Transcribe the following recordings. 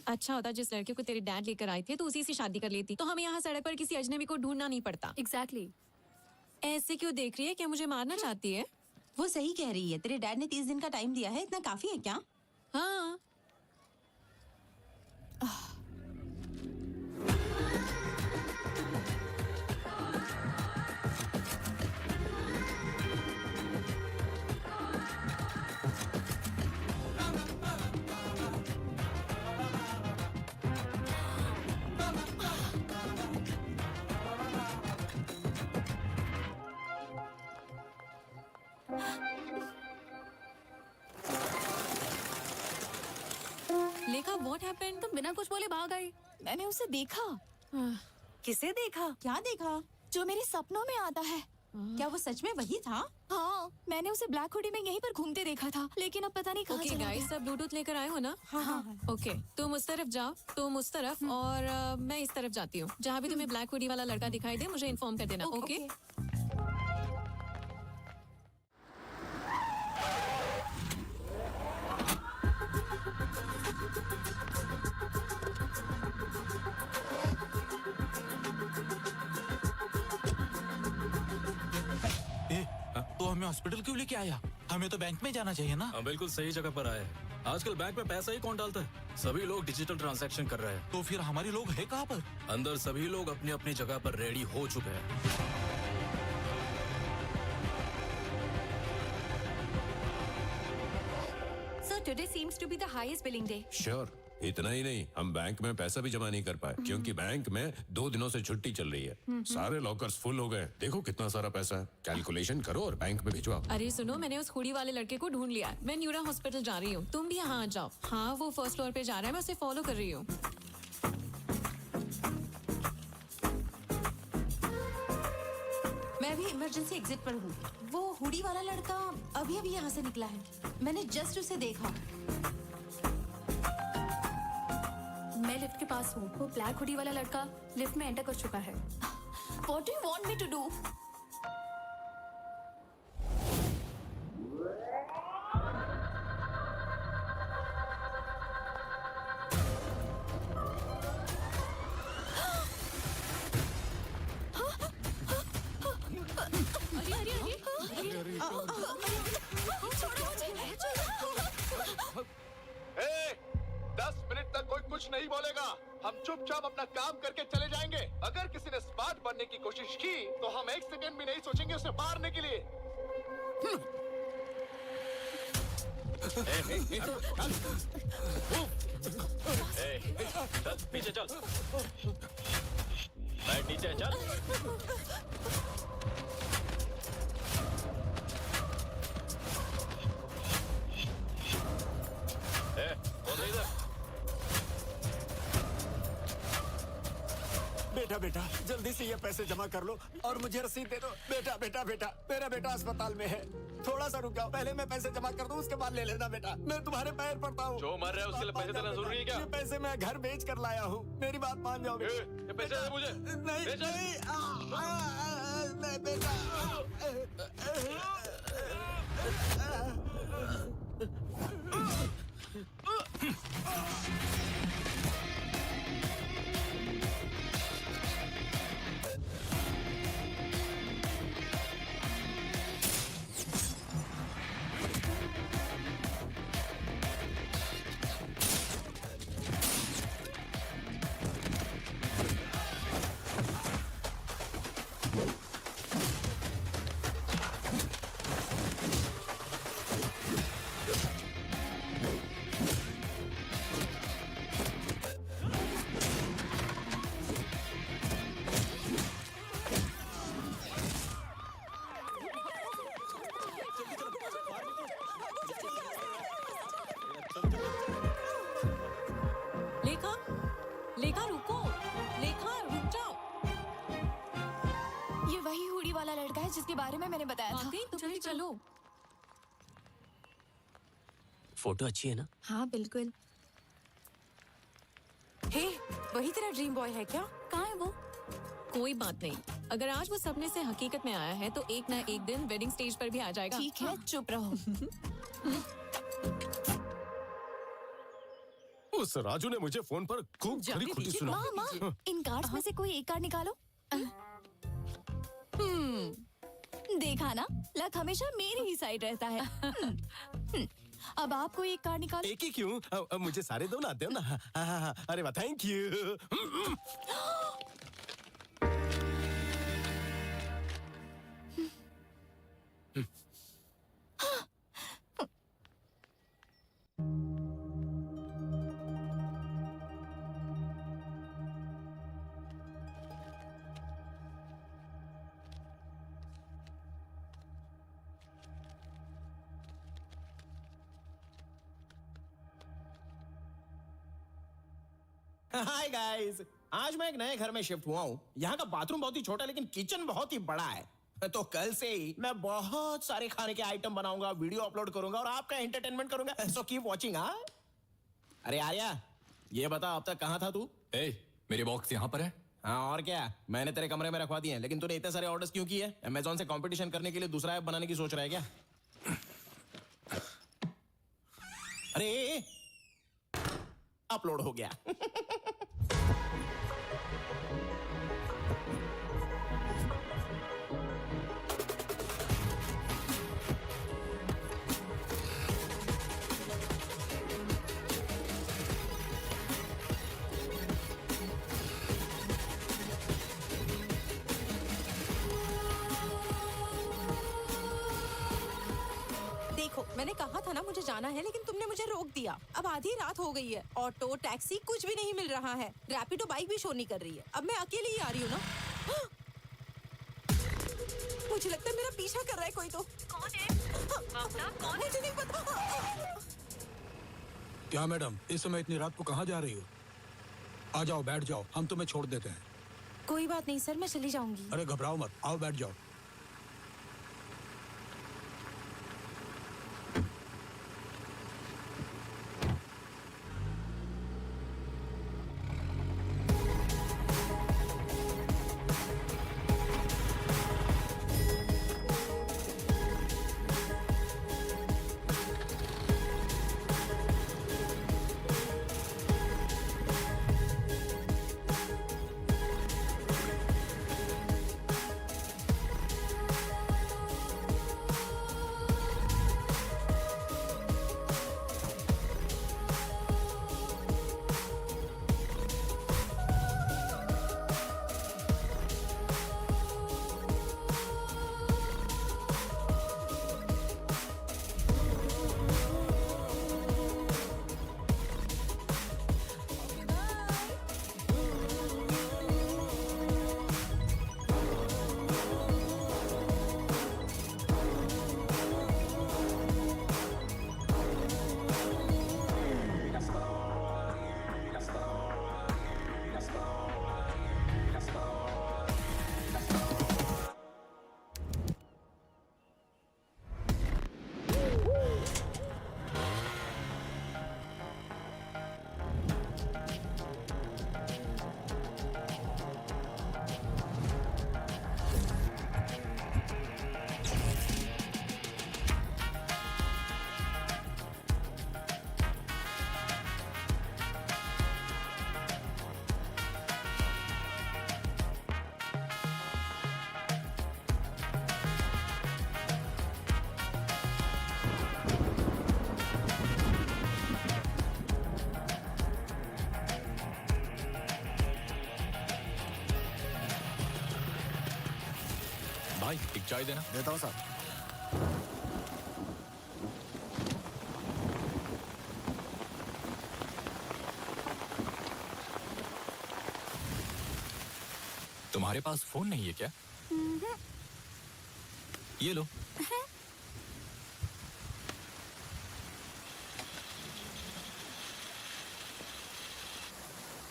अच्छा होता जिस लड़के को तेरे डैड लेकर आए थे तो उसी से शादी कर लेती, तो हमें यहाँ सड़क पर किसी अजनबी को ढूंढना नहीं पड़ता। एग्जैक्टली। ऐसे क्यों देख रही है? क्या मुझे मारना चाहती है? वो सही कह रही है, तेरे डैड ने 30 दिन का टाइम दिया है, इतना काफी है क्या? हाँ। लेखा, व्हाट हैपेंड? तुम बिना कुछ बोले भाग आई। मैंने उसे देखा। किसे देखा? क्या देखा? जो मेरे सपनों में आता है। क्या वो सच में वही था? हाँ, मैंने उसे ब्लैक हुडी में यहीं पर घूमते देखा था, लेकिन अब पता नहीं कहाँ ओके चला गाइस, गया। सब ब्लूटूथ लेकर आए हो ना? हाँ। ओके, तुम उस तरफ जाओ, तुम उस तरफ, और मैं इस तरफ जाती हूँ। जहाँ भी तुम्हें ब्लैक हुडी वाला लड़का दिखाई दे मुझे इन्फॉर्म कर देना। ओके? तो हमें हॉस्पिटल क्यों लेके आया? हमें तो बैंक में जाना चाहिए ना? हाँ, बिल्कुल सही जगह पर आए। आजकल बैंक में पैसा ही कौन डालता है? सभी लोग डिजिटल ट्रांजैक्शन कर रहे हैं। तो फिर हमारे लोग है कहाँ पर? अंदर सभी लोग अपनी अपनी जगह पर रेडी हो चुके हैं। Sir, today seems to be the highest billing day. Sure. इतना ही नहीं, हम बैंक में पैसा भी जमा नहीं कर पाए क्योंकि बैंक में 2 दिनों से छुट्टी चल रही है। सारे लॉकर्स फुल हो गए। देखो कितना सारा पैसा है। कैलकुलेशन करो और बैंक में भिजवाओ। अरे सुनो, मैंने उस हुडी वाले लड़के को ढूंढ लिया। मैं न्यूरा हॉस्पिटल जा रही हूँ, तुम भी यहाँ आ जाओ। हाँ, वो फर्स्ट फ्लोर पे जा रहा है, मैं उसे फॉलो कर रही हूँ। मैं भी इमरजेंसी एग्जिट पर हूँ। वो हुडी वाला लड़का अभी अभी यहाँ से निकला है, मैंने जस्ट उसे देखा। मैं लिफ्ट के पास हूँ। वो ब्लैक हुडी वाला लड़का लिफ्ट में एंटर कर चुका है। What do you want me to do? छोड़ो मुझे। 10 मिनट तक कोई कुछ नहीं बोलेगा। हम चुपचाप अपना काम करके चले जाएंगे। अगर किसी ने स्मार्ट बनने की कोशिश की तो हम 1 सेकंड भी नहीं सोचेंगे उसे मारने के लिए। चल पीछे चल। बैठ नीचे चल। बोल इधर। बेटा जल्दी से ये पैसे जमा कर लो और मुझे रसीद दे दो। बेटा मेरा बेटा अस्पताल में है। थोड़ा सा रुक जाओ, पहले मैं पैसे जमा कर दूं, उसके बाद ले लेना बेटा। मैं तुम्हारे पैर पड़ता हूँ। जो मर रहा है उसके लिए पैसे देना जरूरी है क्या? ये पैसे मैं घर बेच कर लाया हूँ, मेरी बात मान जाओ। ये पैसे दे मुझे। नहीं बेटा। लेखा रुको, लेखा रुक जाओ। ये वही हुडी वाला लड़का है जिसके बारे में मैंने बताया था। वाकई? तो फिर चलो। फोटो अच्छी है ना? हाँ बिल्कुल। हे, वही तेरा ड्रीम बॉय है क्या? कहाँ है वो? कोई बात नहीं, अगर आज वो सपने से हकीकत में आया है तो एक ना एक दिन वेडिंग स्टेज पर भी आ जाएगा। ठीक है, चुप रहो। उस राजू ने मुझे फोन पर खूब जाने खरी खोटी दीजिए। सुना। माँ माँ इन कार्ड्स में से कोई एक कार्ड निकालो। देखा ना, लक हमेशा मेरी ही साइड रहता है। अब आप कोई एक कार्ड निकालो। एक ही क्यों? मुझे सारे दो ना, दो ना। हाँ, अरे वाह, थैंक यू। हाय गाइस, आज मैं एक नए घर में शिफ्ट हुआ हूँ। यहाँ का बाथरूम बहुत ही छोटा है लेकिन किचन बहुत ही बड़ा है। तो कल से ही मैं बहुत सारे खाने के आइटम बनाऊंगा, वीडियो अपलोड करूंगा और आपका एंटरटेनमेंट करूंगा। So keep watching. हाँ, अरे आर्या, ये बता अब तक कहाँ था तू? मेरे बॉक्स यहाँ पर है। हाँ और क्या, मैंने तेरे कमरे में रखवा दिए हैं, लेकिन तूने इतने सारे ऑर्डर्स क्यों किए? अमेज़न से कंपटीशन करने के लिए दूसरा ऐप बनाने की सोच रहा है क्या? अरे अपलोड हो गया। देखो, मैंने कहा था ना मुझे जाना है, लेकिन तुमने मुझे रोक दिया। अब आधी रात हो गई है, ऑटो टैक्सी कुछ भी नहीं मिल रहा है, रैपिडो बाइक भी शो नहीं कर रही है। अब मैं अकेली ही आ रही हूँ ना। मुझे लगता है मेरा पीछा कर रहा है कोई। तो कौन है? कौन है? मुझे नहीं पता। क्या मैडम, इस समय इतनी रात को कहाँ जा रही हो? आ जाओ, बैठ जाओ, हम तुम्हें छोड़ देते हैं। कोई बात नहीं सर, मैं चली जाऊंगी। अरे घबराओ मत, आओ बैठ जाओ। भाई एक चाय देना। देता हूँ साहब। तुम्हारे पास फोन नहीं है क्या? ये लो।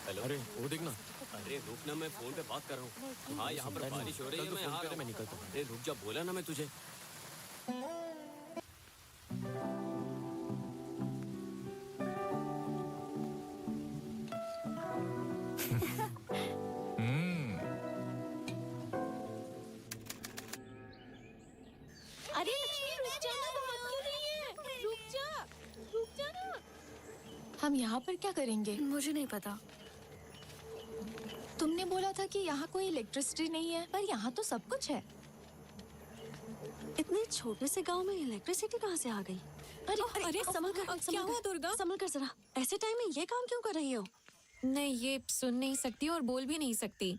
हेलो। अरे वो देखना। अरे रुक ना, मैं फोन पे बात कर रहा हूँ। हाँ यहाँ पर बारिश हो रही है, मैं आ रहा हूँ। मैं निकलता हूँ। अरे रुक जा, बोला ना मैं तुझे। अरे लक्ष्मी रुक जा ना, वो मत क्यों रही है? रुक जा ना। हम यहाँ पर क्या करेंगे? मुझे नहीं पता। तुमने बोला था कि यहाँ कोई इलेक्ट्रिसिटी नहीं है, पर यहाँ तो सब कुछ है। इतने छोटे से गांव में इलेक्ट्रिसिटी कहाँ से आ गई? अरे संभल कर, क्या हुआ दुर्गा? संभल कर जरा। ऐसे टाइम में ये काम क्यों कर रही हो? नहीं, ये सुन नहीं सकती और बोल भी नहीं सकती।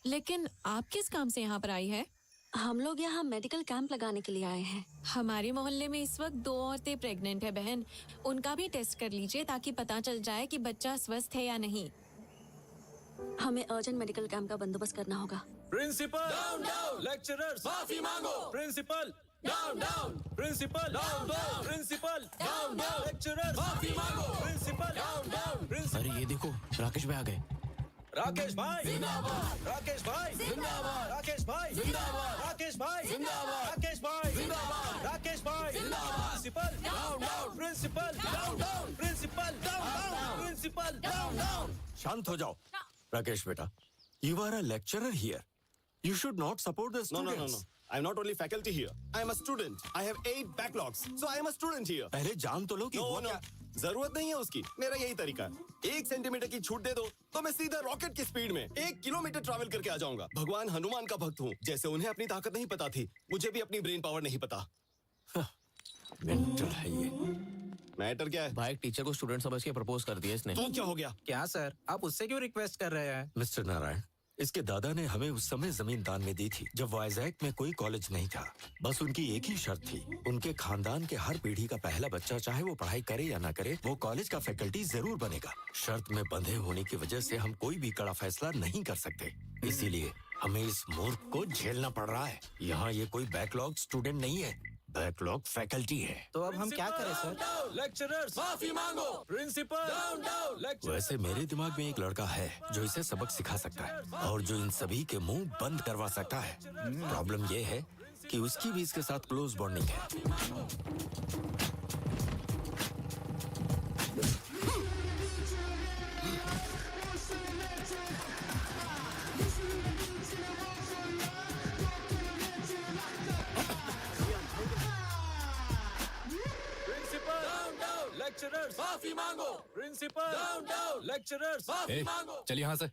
लेकिन आप किस काम से यहाँ पर आई है? हम लोग यहाँ मेडिकल कैंप लगाने के लिए आए हैं। हमारे मोहल्ले में इस वक्त 2 औरतें प्रेग्नेंट है बहन। उनका भी टेस्ट कर लीजिए ताकि पता चल जाए कि बच्चा स्वस्थ है या नहीं। हमें अर्जेंट मेडिकल कैंप का बंदोबस्त करना होगा। प्रिंसिपल डाउन डाउन, लेक्चरर्स माफी मांगो। Principal down down, principal down down, principal down down, lecturers माफी मांगो। Principal down down. अरे ये देखो, राकेश भाई आ गए। राकेश भाई जिंदाबाद, राकेश भाई जिंदाबाद, राकेश भाई जिंदाबाद, राकेश भाई जिंदाबाद, राकेश भाई जिंदाबाद, राकेश भाई जिंदाबाद। Principal down down, principal down down, principal down down, principal down down. शांत हो जाओ। राकेश बेटा, you are a lecturer here. You should not support the students. No. I'm not only faculty here. I am a student. I have 8 backlogs. So I am a student here. पहले जान तो लो कि वो क्या। जरूरत नहीं है उसकी। मेरा यही तरीका है। 1 सेंटीमीटर की छूट दे दो तो मैं सीधा रॉकेट की स्पीड में 1 किलोमीटर ट्रैवल करके आ जाऊंगा। भगवान हनुमान का भक्त हूँ। जैसे उन्हें अपनी ताकत नहीं पता थी, मुझे भी अपनी ब्रेन पावर नहीं पता। मेंटल है ये। मैटर क्या है? भाई एक टीचर को स्टूडेंट समझ के प्रपोज कर दिया इसने। तो क्या हो गया? क्या सर, आप उससे क्यों रिक्वेस्ट कर रहे हैं? मिस्टर नारायण, इसके दादा ने हमें उस समय जमीन दान में दी थी जब वाइजैक में कोई कॉलेज नहीं था। बस उनकी एक ही शर्त थी, उनके खानदान के हर पीढ़ी का पहला बच्चा, चाहे वो पढ़ाई करे या ना करे, वो कॉलेज का फैकल्टी जरूर बनेगा। शर्त में बंधे होने की वजह से हम कोई भी कड़ा फैसला नहीं कर सकते, इसीलिए हमें इस मूर्ख को झेलना पड़ रहा है। यहाँ ये कोई बैकलॉग स्टूडेंट नहीं है, बैकलॉग फैकल्टी है। तो अब हम क्या करें सर? लेक्चरर्स माफी मांगो। Principal down down, lecturers. वैसे मेरे दिमाग में एक लड़का है जो इसे सबक सिखा सकता है और जो इन सभी के मुंह बंद करवा सकता है। प्रॉब्लम ये है कि उसकी भी इसके साथ क्लोज बॉन्डिंग है। प्रिंसिपल डाउन डाउन, लेक्चरर्स माफी मांगो। प्रिंसिपल डाउन डाउन, लेक्चरर्स माफी मांगो। चल यहाँ से।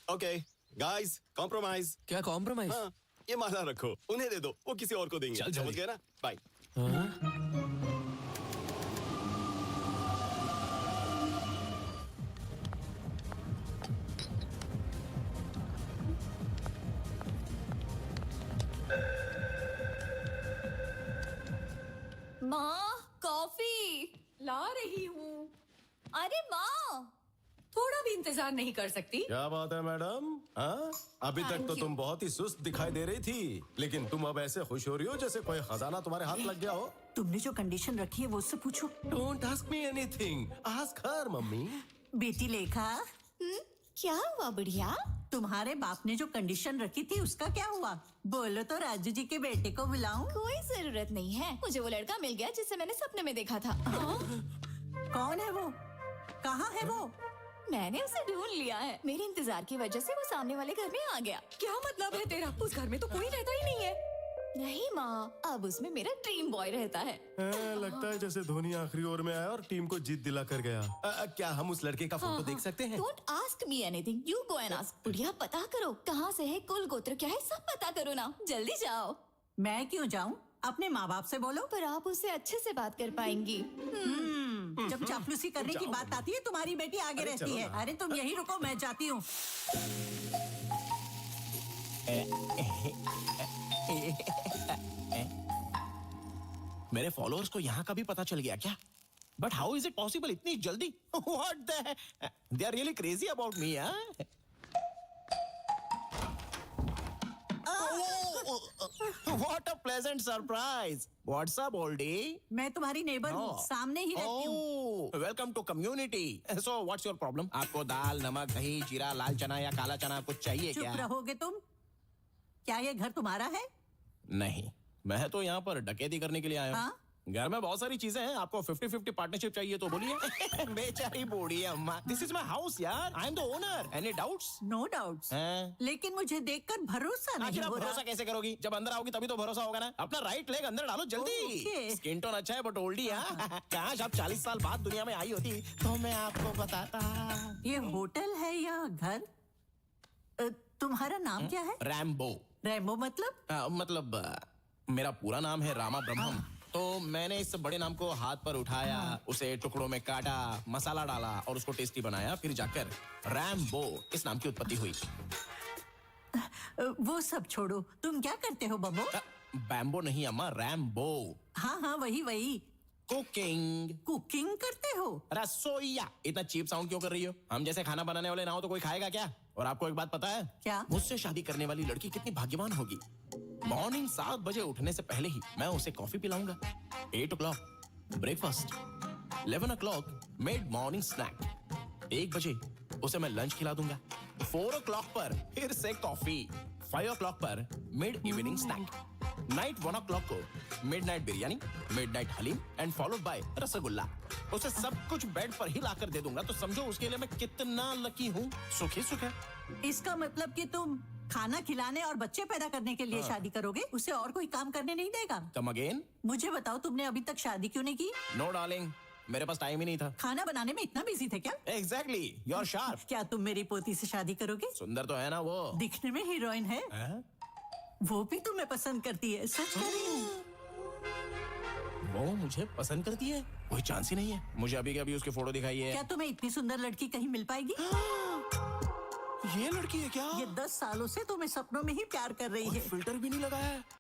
Okay guys, compromise. क्या कॉम्प्रोमाइज? हाँ, ये माला रखो, उन्हें दे दो, वो किसी और को देंगे। चल समझ जल्दी। गए ना? बाय। माँ, कॉफी ला रही हूँ। अरे माँ, थोड़ा भी इंतजार नहीं कर सकती? क्या बात है मैडम? हाँ, अभी तक तो तुम बहुत ही सुस्त दिखाई दे रही थी, लेकिन तुम अब ऐसे खुश हो रही हो जैसे कोई खजाना तुम्हारे हाथ लग गया हो। तुमने जो कंडीशन रखी है वो उससे पूछो। Don't ask me anything, ask her mummy. बेटी लेखा, क्या हुआ बढ़िया? तुम्हारे बाप ने जो कंडीशन रखी थी उसका क्या हुआ? बोलो तो राजू जी के बेटे को बुलाऊं? कोई जरूरत नहीं है, मुझे वो लड़का मिल गया जिसे मैंने सपने में देखा था। कौन है वो? कहाँ है वो? मैंने उसे ढूंढ लिया है। मेरे इंतजार की वजह से वो सामने वाले घर में आ गया। क्या मतलब है तेरा? उस घर में तो कोई रहता ही नहीं है। नहीं माँ, अब उसमें मेरा ड्रीम बॉय रहता है। लगता है जैसे धोनी आखिरी ओवर में आया और टीम को जीत दिला कर गया। क्या हम उस लड़के का फोटो देख सकते हैं? Don't ask me anything, you go and ask। बुढ़िया, पता करो कहाँ से है, कुल गोत्र क्या है, सब पता करो ना, जल्दी जाओ। मैं क्यों जाऊं? अपने माँ बाप से बोलो। पर आप उससे अच्छे से बात कर पाएंगी। जब चापलूसी करने की बात आती है तुम्हारी बेटी आगे रहती है। अरे तुम यही रुको, मैं जाती हूँ। मेरे फॉलोअर्स को यहाँ का भी पता चल गया क्या? But how is it possible इतनी जल्दी? What the, they are really crazy about me. What a pleasant surprise! What's up, oldie? मैं तुम्हारी नेबर हूँ, सामने ही रहती हूँ। Welcome to community. So, what's your problem? आपको दाल, नमक, दही, जीरा, लाल चना या काला चना कुछ चाहिए क्या? चुप रहोगे तुम? क्या ये घर तुम्हारा है? नहीं, मैं तो यहाँ पर डकैती करने के लिए आया हूँ। हाँ? घर में बहुत सारी चीजें हैं, आपको 50-50 पार्टनरशिप चाहिए तो बोलिए। बेचारी बूढ़ी अम्मा, दिस इज माय हाउस यार, I am the owner. Any doubts? No doubts, लेकिन मुझे देखकर भरोसा नहीं आखिर आप हो रहा। भरोसा कैसे करोगी? जब अंदर आओगी तभी तो भरोसा होगा ना। अपना राइट लेग अंदर डालो जल्दी। Okay. स्किन टोन अच्छा है बट ओल्डी है। काश आप 40 साल बाद दुनिया में आई होती तो मैं आपको बताता। ये होटल है या घर? तुम्हारा नाम क्या है? रैम्बो। रैम्बो मतलब? मेरा पूरा नाम है रामा ब्रह्मम। तो मैंने इस बड़े नाम को हाथ पर उठाया, उसे टुकड़ों में काटा, मसाला डाला और उसको टेस्टी बनाया, फिर जाकर रैम्बो इस नाम की उत्पत्ति हुई। वो सब छोड़ो, तुम क्या करते हो बब्बो? बैम्बो नहीं अम्मा, रैम्बो। हाँ हाँ वही। कुकिंग करते हो? रसोईया। इतना चीप साउंड क्यों कर रही हो? हम जैसे खाना बनाने वाले ना हो तो कोई खाएगा क्या? और आपको एक बात पता है? क्या? मुझसे शादी करने वाली लड़की कितनी भाग्यवान होगी। मॉर्निंग 7 बजे उठने से पहले ही मैं उसे कॉफी पिलाऊंगा। 8 o'clock breakfast, 11 o'clock mid morning snack, 1 बजे उसे मैं लंच खिला दूंगा, 4 o'clock पर फिर से कॉफी, 5 o'clock पर mid evening snack, night 1 o'clock को midnight biryani, midnight haleem and followed by rasgulla. उसे सब कुछ बेड पर ही लाकर दे दूंगा, तो समझो उसके लिए मैं कितना लकी हूँ। सुखी सुख है। इसका मतलब कि तुम खाना खिलाने और बच्चे पैदा करने के लिए शादी करोगे, उसे और कोई काम करने नहीं देगा? Come again? मुझे बताओ, तुमने अभी तक शादी क्यों नहीं की? नो डार्लिंग, मेरे पास टाइम ही नहीं था। खाना बनाने में इतना बिजी थे क्या? Exactly, you are sharp. क्या तुम मेरी पोती से शादी करोगे? सुंदर तो है ना वो? दिखने में हीरोइन है। वो भी तुम्हें पसंद करती है, सच कह रही हूँ। वो मुझे पसंद करती है? कोई चांस ही नहीं है। मुझे अभी के अभी उसकी फोटो दिखाई है। क्या तुम्हें इतनी सुंदर लड़की कहीं मिल पाएगी? ये लड़की है क्या? ये 10 सालों से तुम्हें सपनों में ही प्यार कर रही है। फिल्टर भी नहीं लगाया है।